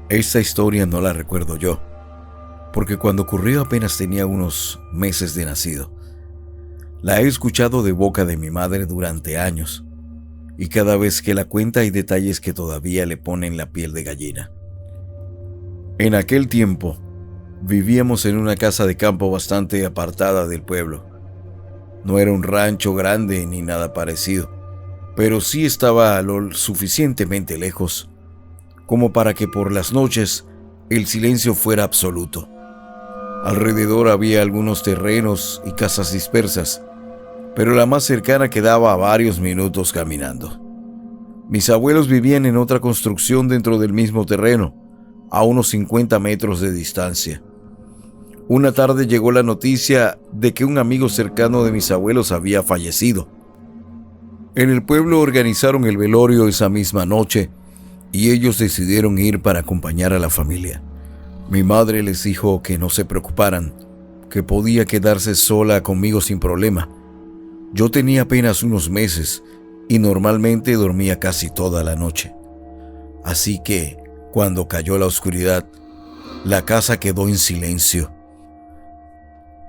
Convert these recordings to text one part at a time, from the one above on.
Esta historia no la recuerdo yo, porque cuando ocurrió apenas tenía unos meses de nacido. La he escuchado de boca de mi madre durante años, y cada vez que la cuenta hay detalles que todavía le ponen la piel de gallina. En aquel tiempo, vivíamos en una casa de campo bastante apartada del pueblo. No era un rancho grande ni nada parecido, pero sí estaba lo suficientemente lejos como para que por las noches el silencio fuera absoluto. Alrededor había algunos terrenos y casas dispersas, pero la más cercana quedaba a varios minutos caminando. Mis abuelos vivían en otra construcción dentro del mismo terreno, a unos 50 metros de distancia. Una tarde llegó la noticia de que un amigo cercano de mis abuelos había fallecido. En el pueblo organizaron el velorio esa misma noche y ellos decidieron ir para acompañar a la familia. Mi madre les dijo que no se preocuparan, que podía quedarse sola conmigo sin problema. Yo tenía apenas unos meses y normalmente dormía casi toda la noche. Así que, cuando cayó la oscuridad, la casa quedó en silencio.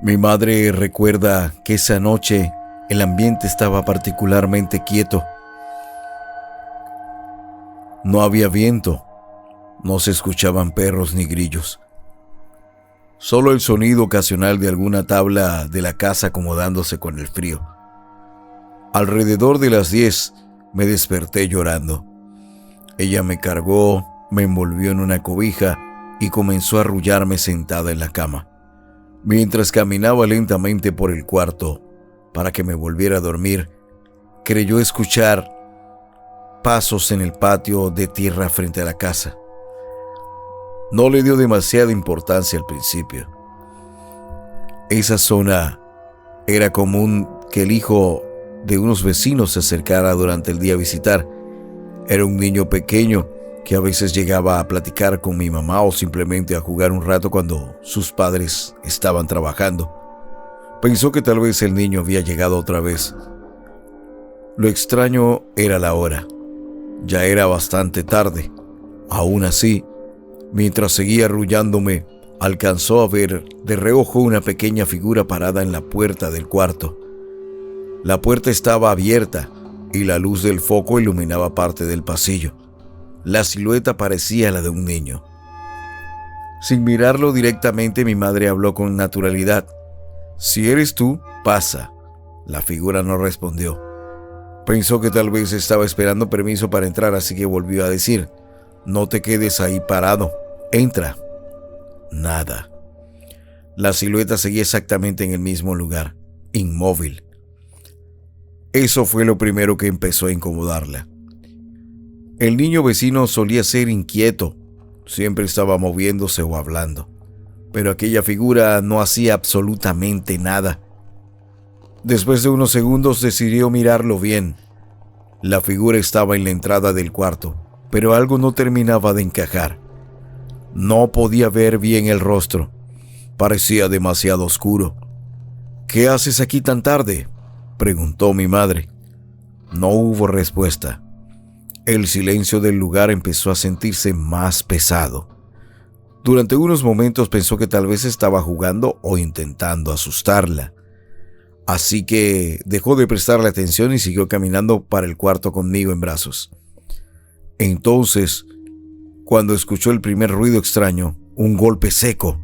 Mi madre recuerda que esa noche el ambiente estaba particularmente quieto. No había viento, no se escuchaban perros ni grillos. Solo el sonido ocasional de alguna tabla de la casa acomodándose con el frío. Alrededor de las 10 me desperté llorando. Ella me cargó, me envolvió en una cobija y comenzó a arrullarme sentada en la cama, mientras caminaba lentamente por el cuarto para que me volviera a dormir. Creyó escuchar pasos en el patio de tierra frente a la casa. No le dio demasiada importancia al principio. Esa zona era común que el hijo de unos vecinos se acercara durante el día a visitar. Era un niño pequeño que a veces llegaba a platicar con mi mamá o simplemente a jugar un rato cuando sus padres estaban trabajando. Pensó que tal vez el niño había llegado otra vez. Lo extraño era la hora. Ya era bastante tarde. Aún así, mientras seguía arrullándome, alcanzó a ver de reojo una pequeña figura parada en la puerta del cuarto. La puerta estaba abierta y la luz del foco iluminaba parte del pasillo. La silueta parecía la de un niño. Sin mirarlo directamente, mi madre habló con naturalidad. «Si eres tú, pasa». La figura no respondió. Pensó que tal vez estaba esperando permiso para entrar, así que volvió a decir: «No te quedes ahí parado, entra». Nada. La silueta seguía exactamente en el mismo lugar, inmóvil. Eso fue lo primero que empezó a incomodarla. El niño vecino solía ser inquieto, siempre estaba moviéndose o hablando, pero aquella figura no hacía absolutamente nada. Después de unos segundos decidió mirarlo bien. La figura estaba en la entrada del cuarto, pero algo no terminaba de encajar. No podía ver bien el rostro, parecía demasiado oscuro. «¿Qué haces aquí tan tarde?», preguntó mi madre. No hubo respuesta. El silencio del lugar empezó a sentirse más pesado. Durante unos momentos pensó que tal vez estaba jugando o intentando asustarla. Así que dejó de prestarle atención y siguió caminando para el cuarto conmigo en brazos. Entonces, cuando escuchó el primer ruido extraño, un golpe seco,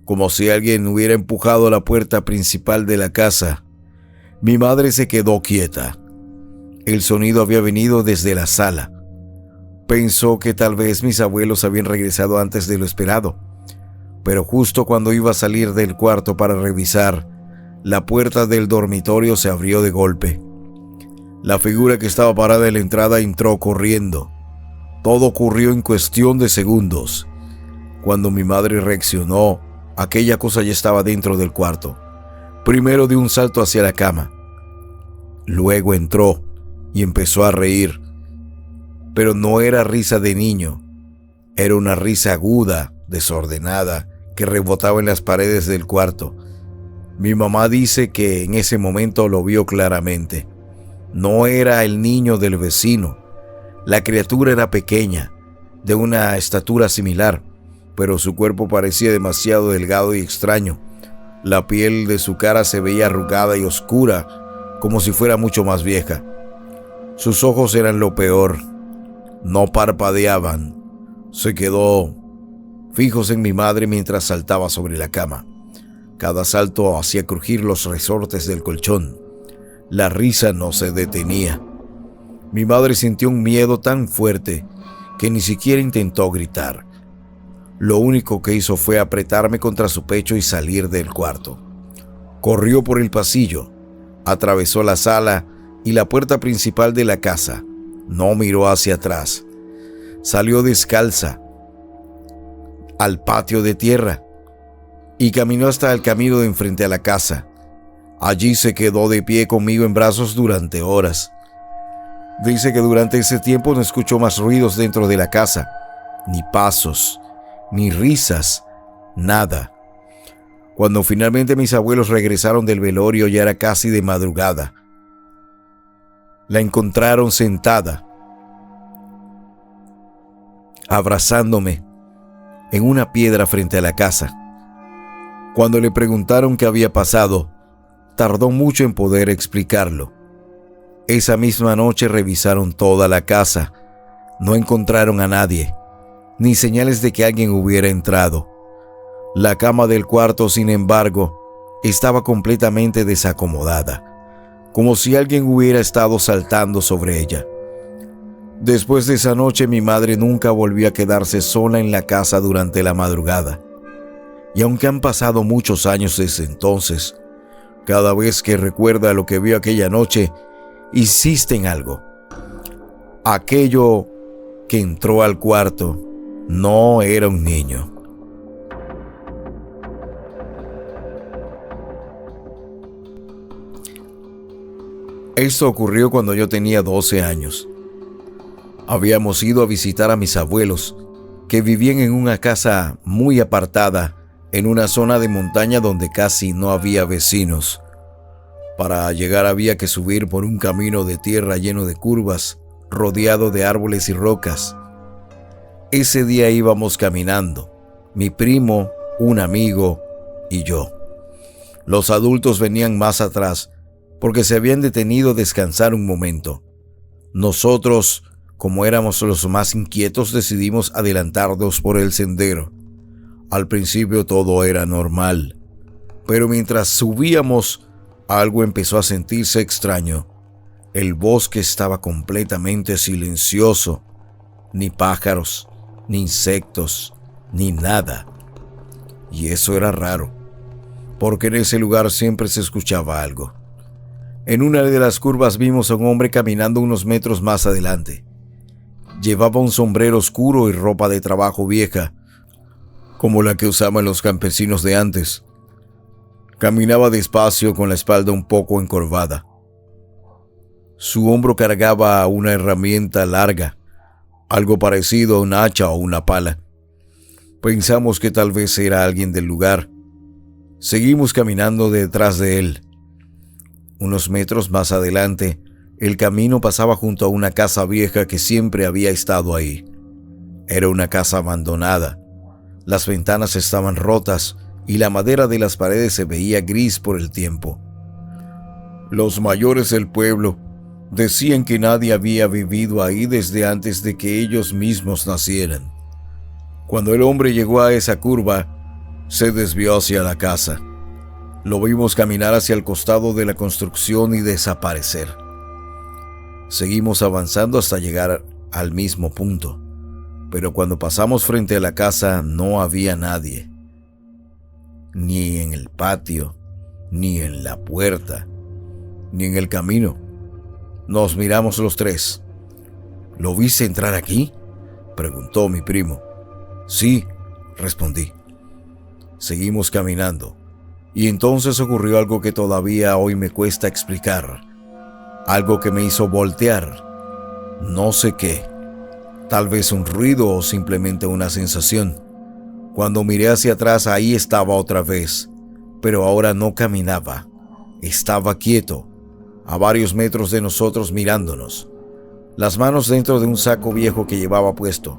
como si alguien hubiera empujado la puerta principal de la casa, mi madre se quedó quieta. El sonido había venido desde la sala. Pensó que tal vez mis abuelos habían regresado antes de lo esperado, pero justo cuando iba a salir del cuarto para revisar, la puerta del dormitorio se abrió de golpe. La figura que estaba parada en la entrada entró corriendo. Todo ocurrió en cuestión de segundos. Cuando mi madre reaccionó, aquella cosa ya estaba dentro del cuarto. Primero dio un salto hacia la cama. Luego entró y empezó a reír. Pero no era risa de niño. Era una risa aguda, desordenada, que rebotaba en las paredes del cuarto. Mi mamá dice que en ese momento lo vio claramente. No era el niño del vecino. La criatura era pequeña, de una estatura similar, pero su cuerpo parecía demasiado delgado y extraño. La piel de su cara se veía arrugada y oscura, como si fuera mucho más vieja. Sus ojos eran lo peor. No parpadeaban. Se quedó fijos en mi madre mientras saltaba sobre la cama. Cada salto hacía crujir los resortes del colchón. La risa no se detenía. Mi madre sintió un miedo tan fuerte que ni siquiera intentó gritar. Lo único que hizo fue apretarme contra su pecho y salir del cuarto. Corrió por el pasillo, atravesó la sala y la puerta principal de la casa. No miró hacia atrás. Salió descalza al patio de tierra y caminó hasta el camino de enfrente a la casa. Allí se quedó de pie conmigo en brazos durante horas. Dice que durante ese tiempo no escuchó más ruidos dentro de la casa, ni pasos, ni risas, nada. Cuando finalmente mis abuelos regresaron del velorio ya era casi de madrugada. La encontraron sentada, abrazándome en una piedra frente a la casa. Cuando le preguntaron qué había pasado, tardó mucho en poder explicarlo. Esa misma noche revisaron toda la casa. No encontraron a nadie, ni señales de que alguien hubiera entrado. La cama del cuarto, sin embargo, estaba completamente desacomodada, como si alguien hubiera estado saltando sobre ella. Después de esa noche, mi madre nunca volvió a quedarse sola en la casa durante la madrugada. Y aunque han pasado muchos años desde entonces, cada vez que recuerda lo que vio aquella noche, insiste en algo. Aquello que entró al cuarto no era un niño. Esto ocurrió cuando yo tenía 12 años. Habíamos ido a visitar a mis abuelos, que vivían en una casa muy apartada, en una zona de montaña donde casi no había vecinos. Para llegar había que subir por un camino de tierra lleno de curvas, rodeado de árboles y rocas. Ese día íbamos caminando, mi primo, un amigo y yo. Los adultos venían más atrás, porque se habían detenido a descansar un momento. Nosotros, como éramos los más inquietos, decidimos adelantarnos por el sendero. Al principio todo era normal, pero mientras subíamos, algo empezó a sentirse extraño. El bosque estaba completamente silencioso. Ni pájaros, ni insectos, ni nada. Y eso era raro, porque en ese lugar siempre se escuchaba algo. En una de las curvas vimos a un hombre caminando unos metros más adelante. Llevaba un sombrero oscuro y ropa de trabajo vieja, como la que usaban los campesinos de antes. Caminaba despacio con la espalda un poco encorvada. Su hombro cargaba una herramienta larga, algo parecido a un hacha o una pala. Pensamos que tal vez era alguien del lugar. Seguimos caminando detrás de él. Unos metros más adelante, el camino pasaba junto a una casa vieja que siempre había estado ahí. Era una casa abandonada. Las ventanas estaban rotas y la madera de las paredes se veía gris por el tiempo. Los mayores del pueblo decían que nadie había vivido ahí desde antes de que ellos mismos nacieran. Cuando el hombre llegó a esa curva, se desvió hacia la casa. Lo vimos caminar hacia el costado de la construcción y desaparecer. Seguimos avanzando hasta llegar al mismo punto, pero cuando pasamos frente a la casa no había nadie. Ni en el patio, ni en la puerta, ni en el camino. Nos miramos los tres. ¿Lo viste entrar aquí?, preguntó mi primo. Sí, respondí. Seguimos caminando, y entonces ocurrió algo que todavía hoy me cuesta explicar. Algo que me hizo voltear. No sé qué. Tal vez un ruido o simplemente una sensación. Cuando miré hacia atrás, ahí estaba otra vez, pero ahora no caminaba. Estaba quieto, a varios metros de nosotros mirándonos. Las manos dentro de un saco viejo que llevaba puesto.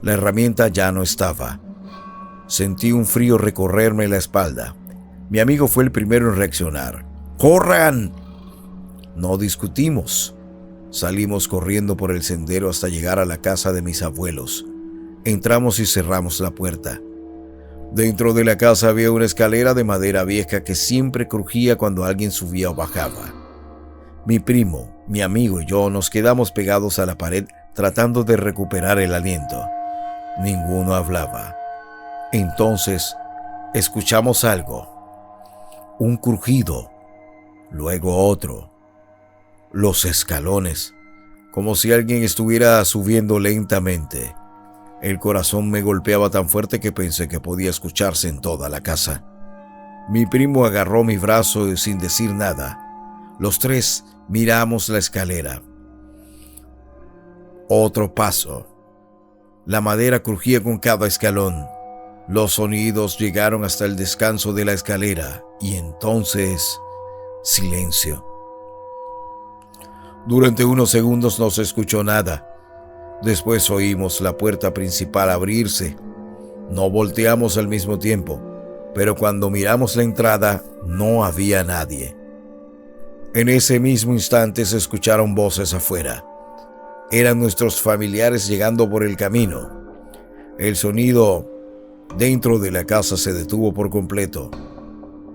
La herramienta ya no estaba. Sentí un frío recorrerme la espalda. Mi amigo fue el primero en reaccionar. ¡Corran! No discutimos. Salimos corriendo por el sendero hasta llegar a la casa de mis abuelos. Entramos y cerramos la puerta. Dentro de la casa había una escalera de madera vieja que siempre crujía cuando alguien subía o bajaba. Mi primo, mi amigo y yo nos quedamos pegados a la pared tratando de recuperar el aliento. Ninguno hablaba. Entonces, escuchamos algo. Un crujido, luego otro. Los escalones, como si alguien estuviera subiendo lentamente. El corazón me golpeaba tan fuerte que pensé que podía escucharse en toda la casa. Mi primo agarró mi brazo y sin decir nada. Los tres miramos la escalera. Otro paso. La madera crujía con cada escalón. Los sonidos llegaron hasta el descanso de la escalera y entonces silencio. Durante unos segundos no se escuchó nada. Después oímos la puerta principal abrirse. No volteamos al mismo tiempo, pero cuando miramos la entrada no había nadie. En ese mismo instante se escucharon voces afuera. Eran nuestros familiares llegando por el camino. El sonido dentro de la casa se detuvo por completo.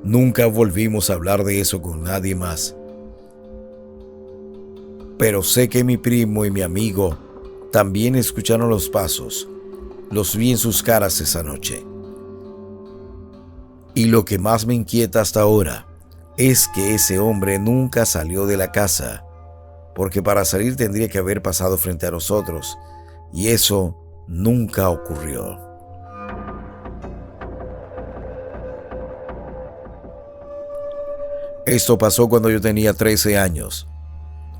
Nunca volvimos a hablar de eso con nadie más. Pero sé que mi primo y mi amigo también escucharon los pasos. Los vi en sus caras esa noche. Y lo que más me inquieta hasta ahora es que ese hombre nunca salió de la casa, porque para salir tendría que haber pasado frente a nosotros, y eso nunca ocurrió. Esto pasó cuando yo tenía 13 años.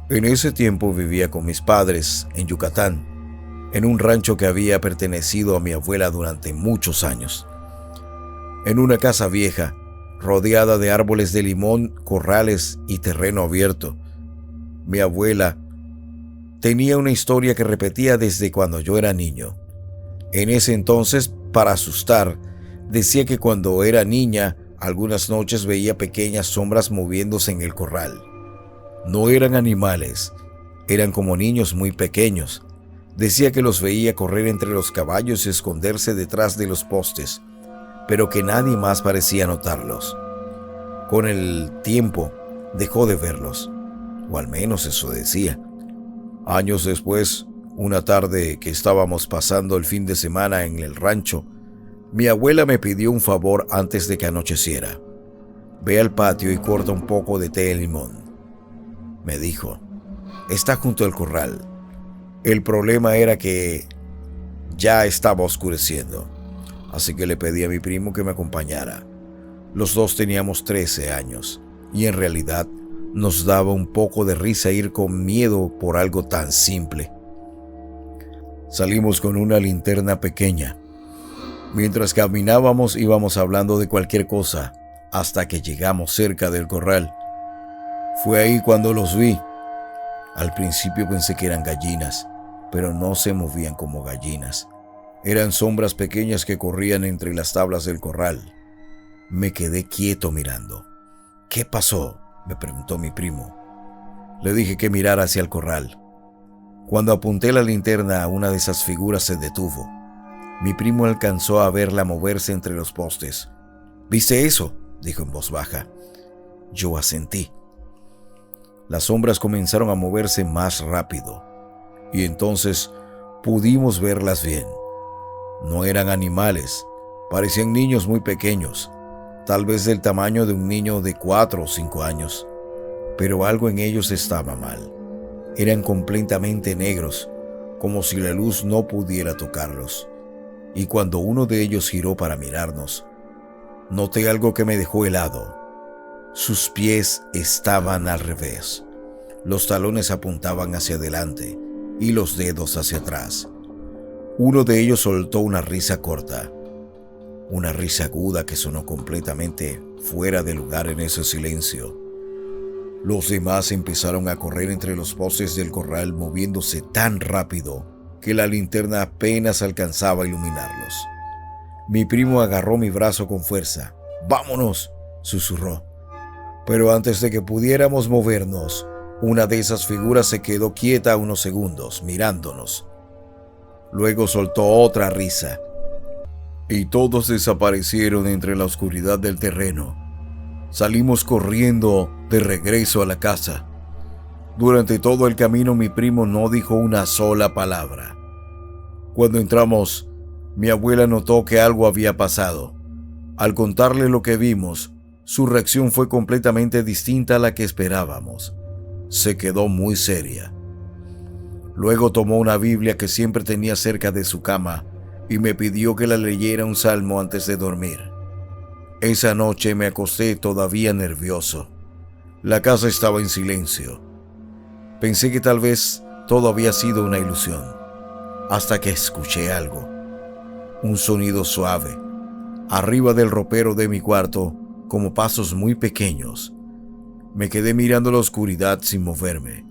En ese tiempo vivía con mis padres en Yucatán, en un rancho que había pertenecido a mi abuela durante muchos años. En una casa vieja, rodeada de árboles de limón, corrales y terreno abierto. Mi abuela tenía una historia que repetía desde cuando yo era niño. En ese entonces, para asustar, decía que cuando era niña, algunas noches veía pequeñas sombras moviéndose en el corral. No eran animales, eran como niños muy pequeños. Decía que los veía correr entre los caballos y esconderse detrás de los postes, pero que nadie más parecía notarlos. Con el tiempo dejó de verlos, o al menos eso decía. Años después, una tarde que estábamos pasando el fin de semana en el rancho, mi abuela me pidió un favor antes de que anocheciera. Ve al patio y corta un poco de té de limón. Me dijo, está junto al corral. El problema era que ya estaba oscureciendo, así que le pedí a mi primo que me acompañara. Los dos teníamos 13 años y en realidad nos daba un poco de risa ir con miedo por algo tan simple. Salimos con una linterna pequeña. Mientras caminábamos íbamos hablando de cualquier cosa hasta que llegamos cerca del corral. Fue ahí cuando los vi. Al principio pensé que eran gallinas, pero no se movían como gallinas. Eran sombras pequeñas que corrían entre las tablas del corral. Me quedé quieto mirando. ¿Qué pasó?, me preguntó mi primo. Le dije que mirara hacia el corral. Cuando apunté la linterna a una de esas figuras se detuvo. Mi primo alcanzó a verla moverse entre los postes. ¿Viste eso?, dijo en voz baja. Yo asentí. Las sombras comenzaron a moverse más rápido, y entonces pudimos verlas bien. No eran animales, parecían niños muy pequeños, tal vez del tamaño de un niño de 4 o 5 años, pero algo en ellos estaba mal. Eran completamente negros, como si la luz no pudiera tocarlos, y cuando uno de ellos giró para mirarnos, noté algo que me dejó helado. Sus pies estaban al revés. Los talones apuntaban hacia adelante y los dedos hacia atrás. Uno de ellos soltó una risa corta, una risa aguda que sonó completamente fuera de lugar en ese silencio. Los demás empezaron a correr entre los postes del corral moviéndose tan rápido que la linterna apenas alcanzaba a iluminarlos. Mi primo agarró mi brazo con fuerza. «¡Vámonos!», susurró. Pero antes de que pudiéramos movernos, una de esas figuras se quedó quieta unos segundos, mirándonos. Luego soltó otra risa, y todos desaparecieron entre la oscuridad del terreno. Salimos corriendo de regreso a la casa. Durante todo el camino mi primo no dijo una sola palabra. Cuando entramos, mi abuela notó que algo había pasado. Al contarle lo que vimos, su reacción fue completamente distinta a la que esperábamos. Se quedó muy seria. Luego tomó una Biblia que siempre tenía cerca de su cama y me pidió que la leyera un salmo antes de dormir. Esa noche me acosté todavía nervioso. La casa estaba en silencio. Pensé que tal vez todo había sido una ilusión, hasta que escuché algo. Un sonido suave, arriba del ropero de mi cuarto, como pasos muy pequeños. Me quedé mirando la oscuridad sin moverme.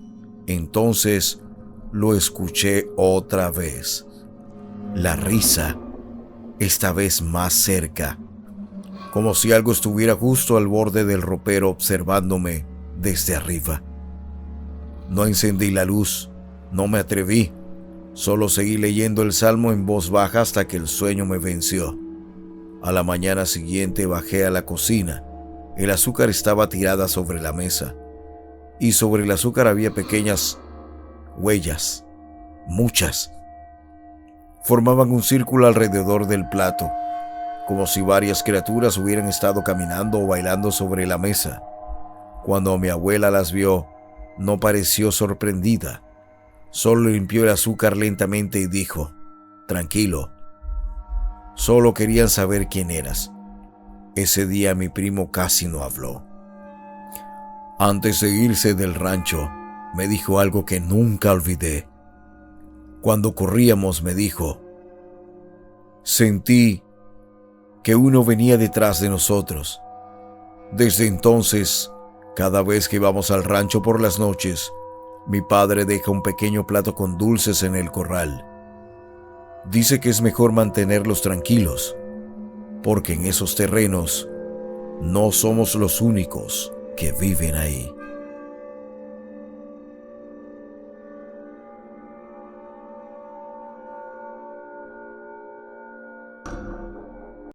Entonces lo escuché otra vez. La risa, esta vez más cerca, como si algo estuviera justo al borde del ropero observándome desde arriba. No encendí la luz, no me atreví, solo seguí leyendo el salmo en voz baja hasta que el sueño me venció. A la mañana siguiente bajé a la cocina. El azúcar estaba tirada sobre la mesa, y sobre el azúcar había pequeñas huellas, muchas. Formaban un círculo alrededor del plato, como si varias criaturas hubieran estado caminando o bailando sobre la mesa. Cuando mi abuela las vio, no pareció sorprendida. Solo limpió el azúcar lentamente y dijo: «Tranquilo, solo querían saber quién eras». Ese día mi primo casi no habló. Antes de irse del rancho, me dijo algo que nunca olvidé. Cuando corríamos, me dijo: «Sentí que uno venía detrás de nosotros». Desde entonces, cada vez que vamos al rancho por las noches, mi padre deja un pequeño plato con dulces en el corral. Dice que es mejor mantenerlos tranquilos, porque en esos terrenos no somos los únicos que viven ahí.